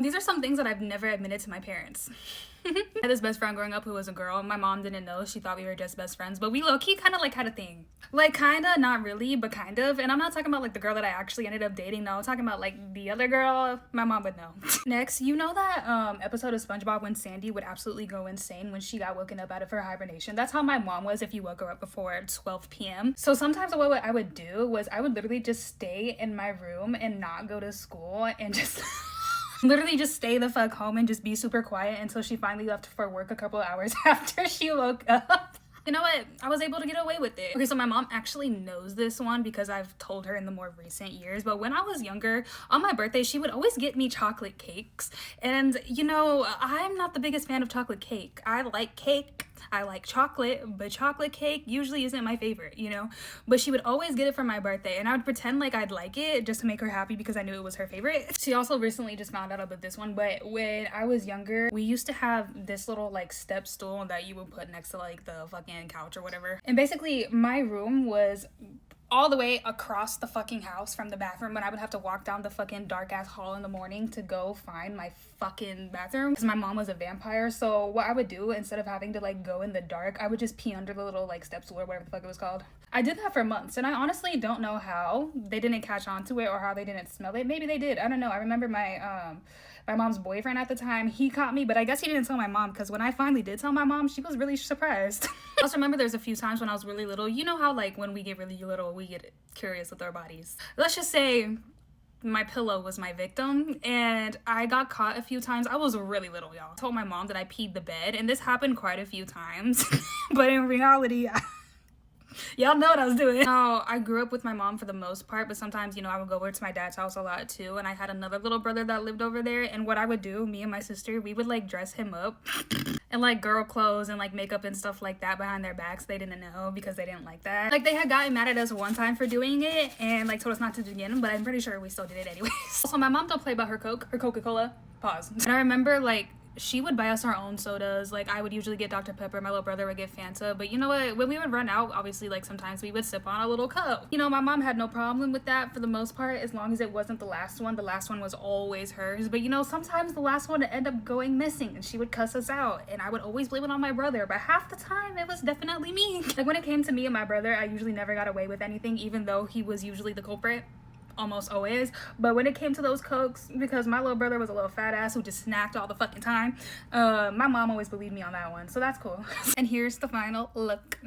These are some things that I've never admitted to my parents. I had this best friend growing up who was a girl. My mom didn't know. She thought we were just best friends, but we low-key kind of like had a thing. Like kinda, not really, but kind of. And I'm not talking about like the girl that I actually ended up dating. No, I'm talking about like the other girl. My mom would know. Next, you know that episode of SpongeBob when Sandy would absolutely go insane when she got woken up out of her hibernation? That's how my mom was if you woke her up before 12 p.m. So sometimes what I would do was I would literally just stay in my room and not go to school and just literally just stay the fuck home and just be super quiet until she finally left for work a couple of hours after she woke up. You know what? I was able to get away with it. Okay, so my mom actually knows this one because I've told her in the more recent years, but when I was younger, on my birthday, she would always get me chocolate cakes. And, you know, I'm not the biggest fan of chocolate cake. I like cake. I like chocolate, but chocolate cake usually isn't my favorite, you know? But she would always get it for my birthday, and I would pretend like I'd like it just to make her happy because I knew it was her favorite. She also recently just found out about this one, but when I was younger, we used to have this little like step stool that you would put next to like the fucking couch or whatever. And basically my room was all the way across the fucking house from the bathroom, but I would have to walk down the fucking dark ass hall in the morning to go find my fucking bathroom because my mom was a vampire. So what I would do, instead of having to like go in the dark, I would just pee under the little like step stool or whatever the fuck it was called. I did that for months, and I honestly don't know how they didn't catch on to it or how they didn't smell it. Maybe they did, I don't know. I remember my mom's boyfriend at the time, he caught me, but I guess he didn't tell my mom because when I finally did tell my mom, she was really surprised. I also remember there's a few times when I was really little. You know how like when we get really little, we get curious with our bodies. Let's just say my pillow was my victim and I got caught a few times. I was really little, y'all. I told my mom that I peed the bed, and this happened quite a few times. But in reality, y'all know what I was doing. Now, I grew up with my mom for the most part, but sometimes, you know, I would go over to my dad's house a lot too, and I had another little brother that lived over there, and what I would do, me and my sister, we would like dress him up and like girl clothes and like makeup and stuff like that behind their backs. They didn't know because they didn't like that. Like they had gotten mad at us one time for doing it and like told us not to do it again, but I'm pretty sure we still did it anyways. Also, my mom don't play about her Coca-Cola. Pause. And I remember like she would buy us our own sodas. Like I would usually get Dr. Pepper, my little brother would get Fanta, but you know what, when we would run out, obviously like sometimes we would sip on a little Coke. You know, my mom had no problem with that for the most part, as long as it wasn't the last one. The last one was always hers, but you know, sometimes the last one would end up going missing and she would cuss us out, and I would always blame it on my brother, but half the time it was definitely me. Like when it came to me and my brother, I usually never got away with anything, even though he was usually the culprit. Almost always. But when it came to those Cokes, because my little brother was a little fat ass who just snacked all the fucking time, my mom always believed me on that one, so that's cool. And here's the final look.